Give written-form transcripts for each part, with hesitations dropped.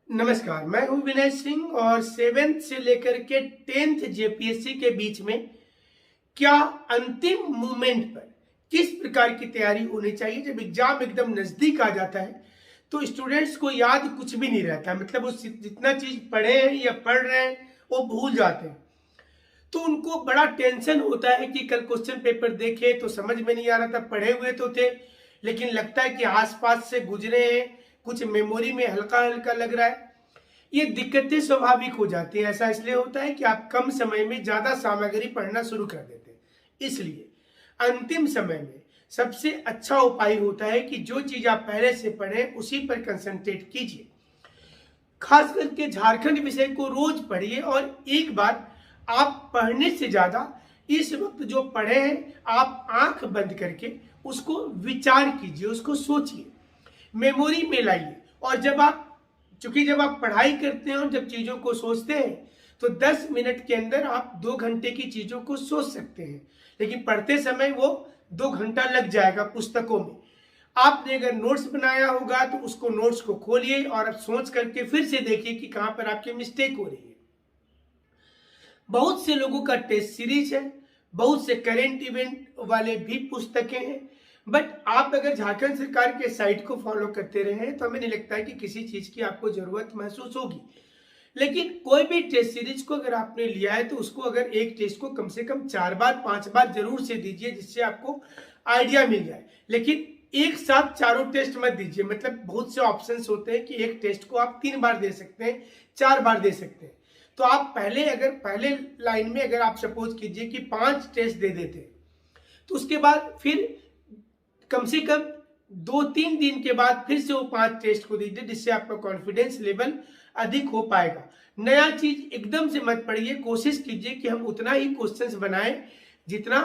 नमस्कार, मैं हूं विनय सिंह और 7th से लेकर के 10th जेपीएससी के बीच में क्या अंतिम मोमेंट पर किस प्रकार की तैयारी होनी चाहिए। जब एग्जाम एकदम नजदीक आ जाता है तो स्टूडेंट्स को याद कुछ भी नहीं रहता, मतलब वो जितना चीज पढ़े हैं या पढ़ रहे हैं वो भूल जाते हैं। तो उनको बड़ा टेंशन होता है कि कल क्वेश्चन पेपर देखे तो समझ में नहीं आ रहा था, पढ़े हुए तो थे लेकिन लगता है कि आसपास से गुजरे हैं, कुछ मेमोरी में हल्का हल्का लग रहा है। ये दिक्कतें स्वाभाविक हो जाती हैं। ऐसा इसलिए होता है कि आप कम समय में ज्यादा सामग्री पढ़ना शुरू कर देते हैं। इसलिए अंतिम समय में सबसे अच्छा उपाय होता है कि जो चीज आप पहले से पढ़ें उसी पर कंसंट्रेट कीजिए। खास करके झारखंड विषय को रोज पढ़िए और एक बार आप पढ़ने से ज्यादा इस वक्त जो पढ़े हैं आप आंख बंद करके उसको विचार कीजिए, उसको सोचिए, मेमोरी में लाइए। और जब आप पढ़ाई करते हैं और जब चीजों को सोचते हैं तो 10 मिनट के अंदर आप 2 घंटे की चीजों को सोच सकते हैं, लेकिन पढ़ते समय वो 2 घंटा लग जाएगा पुस्तकों में। आपने अगर नोट्स बनाया होगा तो उसको नोट्स को खोलिए और अब सोच करके फिर से देखिए कि कहां पर आपकी मिस्टेक हो रही है। बहुत से लोगों का टेस्ट सीरीज है, बहुत से करेंट इवेंट वाले भी पुस्तकें हैं, बट आप अगर झारखंड सरकार के साइट को फॉलो करते रहे तो हमें नहीं लगता है कि किसी चीज की आपको जरूरत महसूस होगी। लेकिन कोई भी टेस्ट सीरीज को अगर आपने लिया है तो उसको अगर एक टेस्ट को कम से कम 4 बार 5 बार जरूर से दीजिए, जिससे आपको आइडिया मिल जाए। लेकिन एक साथ चारों टेस्ट मत दीजिए, मतलब बहुत से ऑप्शंस होते हैं कि एक टेस्ट को आप 3 बार दे सकते हैं, 4 बार दे सकते हैं। तो आप पहले लाइन में अगर आप सपोज कीजिए कि 5 टेस्ट दे देते तो उसके बाद फिर कम से कम 2-3 दिन के बाद फिर से वो 5 टेस्ट को दीजिए, जिससे आपका कॉन्फिडेंस लेवल अधिक हो पाएगा। नया चीज एकदम से मत पढ़िए, कोशिश कीजिए कि हम उतना ही क्वेश्चंस बनाएं जितना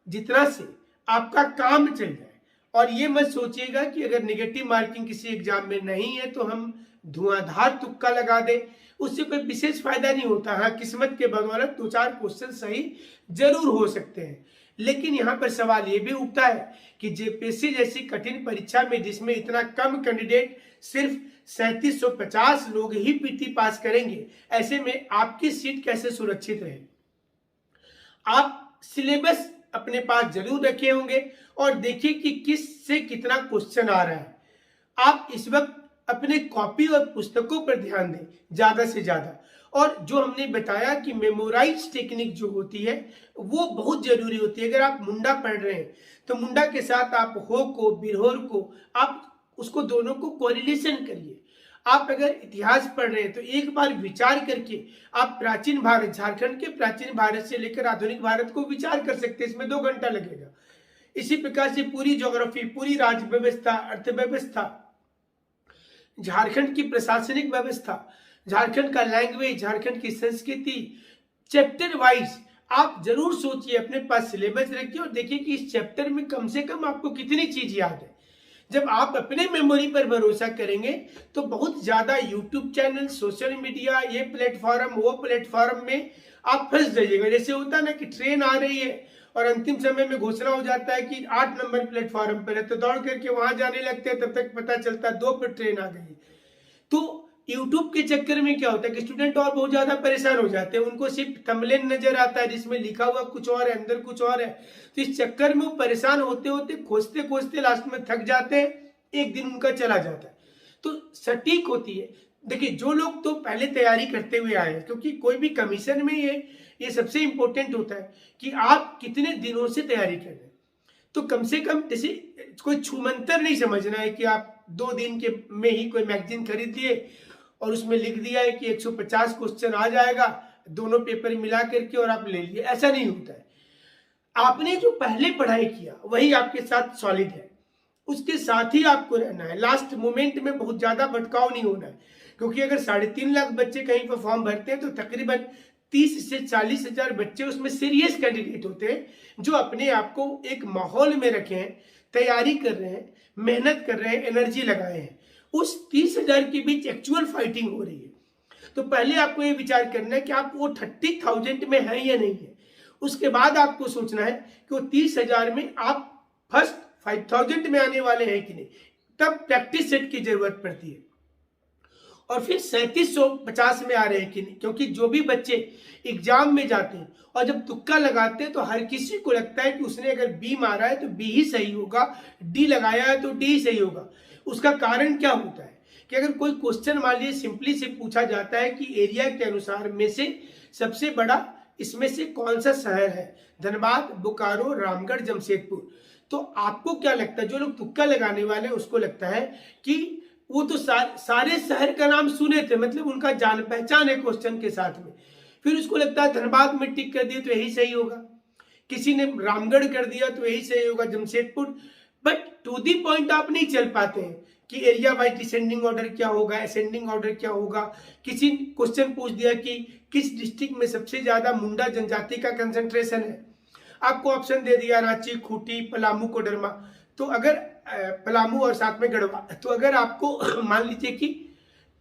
जितना से आपका काम चल जाए। और ये मत सोचिएगा कि अगर नेगेटिव मार्किंग किसी एग्जाम में नहीं है तो हम धुआंधार तुक्का लगा दें, उससे कोई विशेष फायदा नहीं होता। हाँ, किस्मत के बदौलत 2-4 क्वेश्चन सही जरूर हो सकते हैं। लेकिन यहाँ पर सवाल ये भी उठता है कि जेपीएससी जैसी कठिन परीक्षा में जिसमें इतना कम कैंडिडेट, सिर्फ 3750 लोग ही पीटी पास करेंगे, ऐसे में आपकी सीट कैसे सुरक्षित रहे। आप सिलेबस अपने पास जरूर रखे होंगे और देखिए कि किस से कितना क्वेश्चन आ रहा है। आप इस वक्त अपने कॉपी और पुस्तकों पर ध्यान दें ज्यादा से ज्यादा। और जो हमने बताया कि मेमोराइज टेक्निक जो होती है वो बहुत जरूरी होती है। अगर आप मुंडा पढ़ रहे हैं तो मुंडा के साथ आप हो को, बिरहोर को, आप उसको दोनों को कोरिलेशन करिए। आप अगर इतिहास पढ़ रहे हैं तो एक बार विचार करके आप प्राचीन भारत, झारखंड के प्राचीन भारत से लेकर आधुनिक भारत को विचार कर सकते हैं, इसमें 2 घंटा लगेगा। इसी प्रकार से पूरी ज्योग्राफी, पूरी राज्य व्यवस्था, अर्थव्यवस्था, झारखंड की प्रशासनिक व्यवस्था, झारखंड का लैंग्वेज, झारखंड की संस्कृति, चैप्टर वाइज आप जरूर सोचिए, अपने पास सिलेबस रखिए और देखिए कि इस चैप्टर में कम से कम आपको कितनी चीज याद है। जब आप अपने मेमोरी पर भरोसा करेंगे तो बहुत ज्यादा यूट्यूब चैनल, सोशल मीडिया, ये प्लेटफॉर्म, वो प्लेटफॉर्म में आप फंस जाइएगा। जैसे होता है ना कि ट्रेन आ रही है और अंतिम समय में घोषणा हो जाता है कि 8 नंबर प्लेटफॉर्म पर है, तो दौड़ करके वहां जाने लगते हैं, तब तक पता चलता है 2 पर ट्रेन आ गई। तो यूट्यूब के चक्कर में क्या होता है कि स्टूडेंट और बहुत ज्यादा परेशान हो जाते हैं, उनको सिर्फ थंबनेल नजर आता है जिसमें लिखा हुआ कुछ और है, अंदर कुछ और है। तो इस चक्कर में वो परेशान होते होते, खोजते खोजते लास्ट में थक जाते हैं, एक दिन उनका चला जाता है। तो सटीक होती है। देखिए, जो लोग तो पहले तैयारी करते हुए आए हैं, क्योंकि कोई भी कमीशन में ये सबसे इंपॉर्टेंट होता है कि आप कितने दिनों से तैयारी कर रहे हैं। तो कम से कम जैसे कोई छूमंतर नहीं समझना है कि आप 2 दिन के में ही कोई मैगजीन खरीद लिए और उसमें लिख दिया है कि 150 क्वेश्चन आ जाएगा दोनों पेपर मिला करके और आप ले लिए, ऐसा नहीं होता है। आपने जो पहले पढ़ाई किया वही आपके साथ सॉलिड है, उसके साथ ही आपको रहना है। लास्ट मोमेंट में बहुत ज्यादा भटकाव नहीं होना है, क्योंकि अगर 3.5 लाख बच्चे कहीं पर फॉर्म भरते हैं तो तकरीबन 30 से 40 हजार बच्चे उसमें सीरियस कैंडिडेट होते हैं जो अपने आप को एक माहौल में रखे हैं, तैयारी कर रहे हैं, मेहनत कर रहे हैं, एनर्जी लगाए हैं। उस 30,000 के बीच एक्चुअल फाइटिंग हो रही है। तो पहले आपको ये विचार करना है कि आप वो 30,000 में है या नहीं है। उसके बाद आपको सोचना है कि वो 30,000 में आप फर्स्ट 5,000 में आने वाले हैं कि नहीं। तब प्रैक्टिस सेट की जरूरत पड़ती है। और फिर 3750 में आ रहे हैं कि नहीं, क्योंकि जो भी बच्चे एग्जाम में जाते हैं और जब तुक्का लगाते हैं तो हर किसी को लगता है कि उसने अगर बी मारा है तो बी ही सही होगा, डी लगाया है तो डी ही सही होगा। उसका कारण क्या होता है कि अगर कोई क्वेश्चन मान लीजिए सिंपली से पूछा जाता है कि एरिया के अनुसार में से सबसे बड़ा इसमें से कौन सा शहर है, धनबाद, बोकारो, रामगढ़, जमशेदपुर, तो आपको क्या लगता है, जो लोग तुक्का लगाने वाले हैं उसको लगता है कि वो तो सारे शहर का नाम सुने थे, मतलब उनका जान पहचान है क्वेश्चन के साथ में, फिर उसको लगता है धनबाद में टिक कर दिया तो यही सही होगा, किसी ने रामगढ़ कर दिया तो यही सही होगा, Jamshedpur. But to the point आप नहीं चल पाते हैं कि एरिया वाइज डिसेंडिंग ऑर्डर क्या होगा, असेंडिंग ऑर्डर क्या होगा। किसी क्वेश्चन पूछ दिया कि किस डिस्ट्रिक्ट में सबसे ज्यादा मुंडा जनजाति का कंसंट्रेशन है, आपको ऑप्शन दे दिया रांची, खूंटी, पलामू, कोडरमा, तो अगर पलामू और साथ में गढ़वा, तो अगर आपको मान लीजिए कि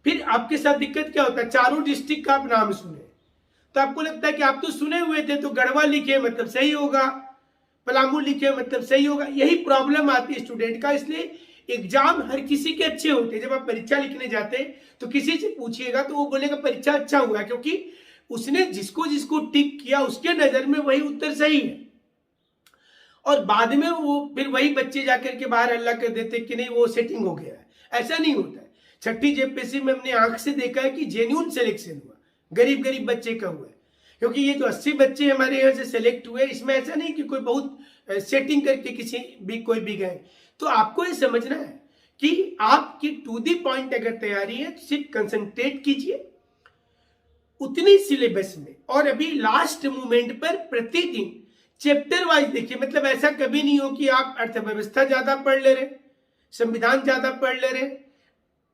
फिर आपके साथ दिक्कत क्या होता है, चारों डिस्ट्रिक्ट का आप नाम सुने तो आपको लगता है कि आप तो सुने हुए थे तो गढ़वा लिखे मतलब सही होगा, पलामू लिखे मतलब सही होगा। यही प्रॉब्लम आती है स्टूडेंट का। इसलिए एग्जाम हर किसी के अच्छे होते हैं। जब आप परीक्षा लिखने जाते हैं तो किसी से पूछिएगा तो वो बोलेगा परीक्षा अच्छा हुआ, क्योंकि उसने जिसको जिसको टिक किया उसके नजर में वही उत्तर सही है, और बाद में वो फिर वही बच्चे जाकर के बाहर हल्ला कर देते कि नहीं वो सेटिंग हो गया है। ऐसा नहीं होता है। छठी जेपीएससी में हमने आंख से देखा है कि जेन्युइन सिलेक्शन हुआ, गरीब गरीब बच्चे का हुआ है, क्योंकि ये जो 80 बच्चे हमारे यहाँ से सिलेक्ट हुए, इसमें ऐसा नहीं कि कोई बहुत सेटिंग करके किसी भी कोई भी गए। तो आपको ये समझना है कि आपकी टू दी पॉइंट अगर तैयारी है तो सिर्फ कंसंट्रेट कीजिए उतनी सिलेबस में, और अभी लास्ट मोमेंट पर प्रतिदिन चैप्टर वाइज देखिए। मतलब ऐसा कभी नहीं हो कि आप अर्थव्यवस्था ज्यादा पढ़ ले रहे, संविधान ज्यादा पढ़ ले रहे।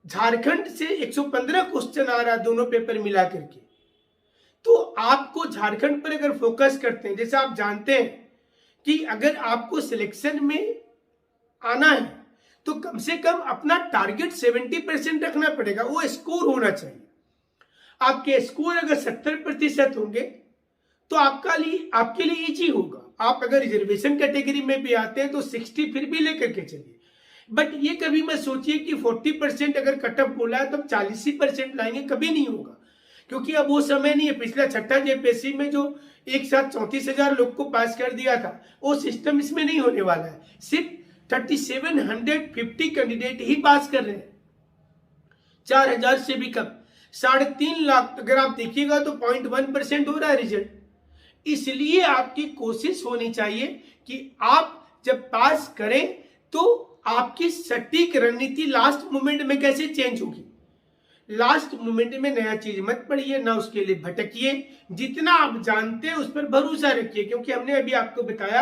झारखंड से 115 क्वेश्चन आ रहा है दोनों पेपर मिला करके, तो आपको झारखंड पर अगर फोकस करते हैं, जैसे आप जानते हैं कि अगर आपको सिलेक्शन में आना है तो कम से कम अपना टारगेट 70% रखना पड़ेगा, वो स्कोर होना चाहिए। आपके स्कोर अगर 70% होंगे तो आपके लिए इजी होगा। आप अगर रिजर्वेशन कैटेगरी में भी आते हैं तो 60 फिर भी लेकर के चलिए, बट ये कभी मत सोचिए कि 40% अगर कट ऑफ बोला है तो 40% लाएंगे, कभी नहीं होगा, क्योंकि अब वो समय नहीं है। पिछला छठा जेपीएससी में जो एक साथ 34,000 लोग को पास कर दिया था, वो सिस्टम इसमें नहीं होने वाला है। सिर्फ 3750 कैंडिडेट ही पास कर रहे हैं, 4000 से भी कम, 3.5 लाख अगर आप देखिएगा तो 0.1% हो रहा है रिजल्ट। इसलिए आपकी कोशिश होनी चाहिए कि आप जब पास करें तो आपकी सटीक रणनीति लास्ट मोमेंट में कैसे चेंज होगी। लास्ट मोमेंट में नया चीज मत पढ़िए, ना उसके लिए भटकिए, जितना आप जानते हैं उस पर भरोसा रखिए, क्योंकि हमने अभी आपको बताया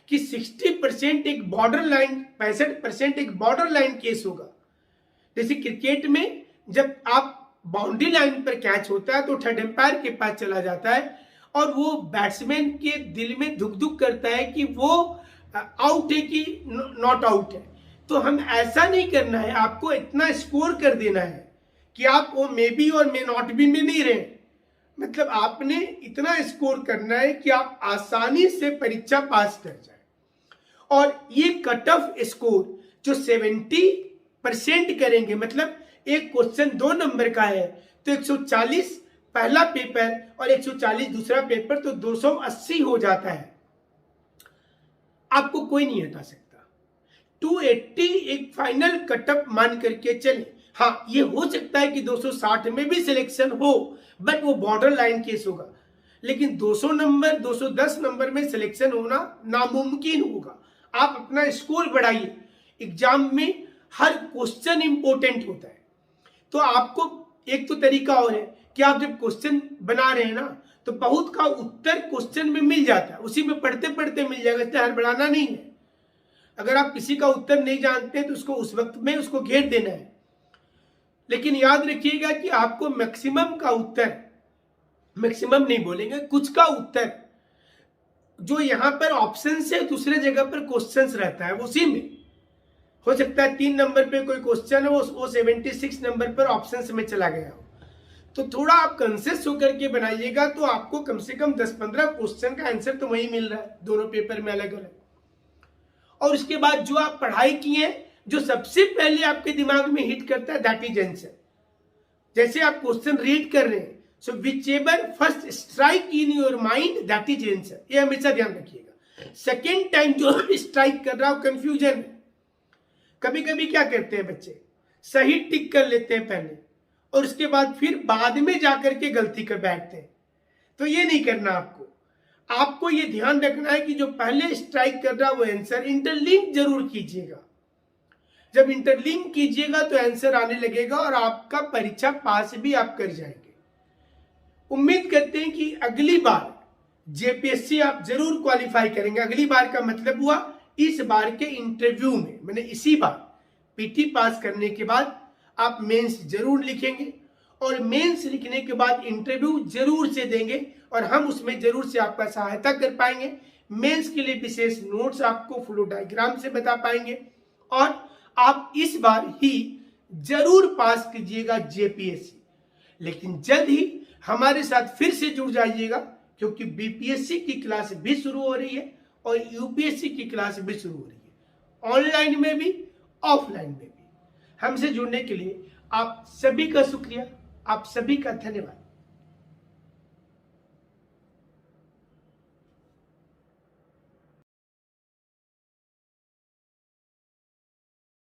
कि 60% एक बॉर्डर लाइन, 65% एक बॉर्डर लाइन केस होगा। जैसे क्रिकेट में जब आप बाउंड्री लाइन पर कैच होता है तो थर्ड एम्पायर के पास चला जाता है और वो बैट्समैन के दिल में धुक धुक करता है कि वो आउट है कि नॉट आउट है। तो हम ऐसा नहीं करना है, आपको इतना स्कोर कर देना है कि आप वो मे बी और मे नॉट बी में नहीं रहे। मतलब आपने इतना स्कोर करना है कि आप आसानी से परीक्षा पास कर जाए। और ये कट ऑफ स्कोर जो 70% करेंगे, मतलब एक क्वेश्चन 2 नंबर का है तो 140 पहला पेपर और 140 दूसरा पेपर, तो 280 हो जाता है। आपको कोई नहीं हटा सकता। 280 एक फाइनल कटअप मान करके चले। हाँ, ये हो सकता है कि 260 में भी सिलेक्शन हो, बट वो बॉर्डर लाइन केस होगा। लेकिन 200 नंबर 210 नंबर में सिलेक्शन होना नामुमकिन होगा। आप अपना स्कोर बढ़ाइए। एग्जाम में हर क्वेश्चन इंपॉर्टेंट होता है। तो आपको एक तो तरीका और है कि आप जब क्वेश्चन बना रहे हैं ना, तो बहुत का उत्तर क्वेश्चन में मिल जाता है, उसी में पढ़ते पढ़ते मिल जाएगा, इसलिए हड़बड़ाना नहीं है। अगर आप किसी का उत्तर नहीं जानते तो उसको उस वक्त में उसको घेर देना है। लेकिन याद रखिएगा कि आपको मैक्सिमम का उत्तर, मैक्सिमम नहीं बोलेंगे, कुछ का उत्तर जो यहाँ पर ऑप्शन से दूसरे जगह पर क्वेश्चंस रहता है, उसी में हो सकता है 3 नंबर पे कोई क्वेश्चन है, वो 76 नंबर पर ऑप्शंस में चला गया हो। तो थोड़ा आप कंसियस होकर के बनाइएगा, तो आपको कम से कम 10-15 क्वेश्चन का आंसर तो वही मिल रहा है, दोनों पेपर में अलग अलग। और उसके बाद जो आप पढ़ाई किए, जो सबसे पहले आपके दिमाग में हिट करता है दैट इज आंसर। जैसे आप क्वेश्चन रीड कर रहे हैं, so whichever first strike in your mind that is answer, ये हमेशा ध्यान रखिएगा। सेकेंड टाइम जो स्ट्राइक कर रहा हो कंफ्यूजन है। कभी कभी क्या करते हैं बच्चे, सही टिक कर लेते हैं पहले और उसके बाद फिर बाद में जाकर के गलती कर बैठते हैं। तो ये नहीं करना आपको। आपको ये ध्यान रखना है कि जो पहले स्ट्राइक कर रहा वो आंसर इंटरलिंक जरूर कीजिएगा। जब इंटरलिंक कीजिएगा तो आंसर आने लगेगा और आपका परीक्षा पास भी आप कर जाएंगे। उम्मीद करते हैं कि अगली बार जेपीएससी आप जरूर क्वालिफाई करेंगे। अगली बार का मतलब हुआ इस बार के इंटरव्यू में, मैंने इसी बार पीटी पास करने के बाद आप मेंस जरूर लिखेंगे और मेंस लिखने के बाद इंटरव्यू जरूर से देंगे और हम उसमें जरूर से आपका सहायता कर पाएंगे। मेंस के लिए विशेष नोट्स आपको फ्लो डायग्राम से बता पाएंगे और आप इस बार ही जरूर पास कीजिएगा जेपीएससी। लेकिन जल्द ही हमारे साथ फिर से जुड़ जाइएगा, क्योंकि बीपीएससी की क्लास भी शुरू हो रही है और यूपीएससी की क्लास भी शुरू हो रही है, ऑनलाइन में भी ऑफलाइन में भी। हमसे जुड़ने के लिए आप सभी का शुक्रिया, आप सभी का धन्यवाद।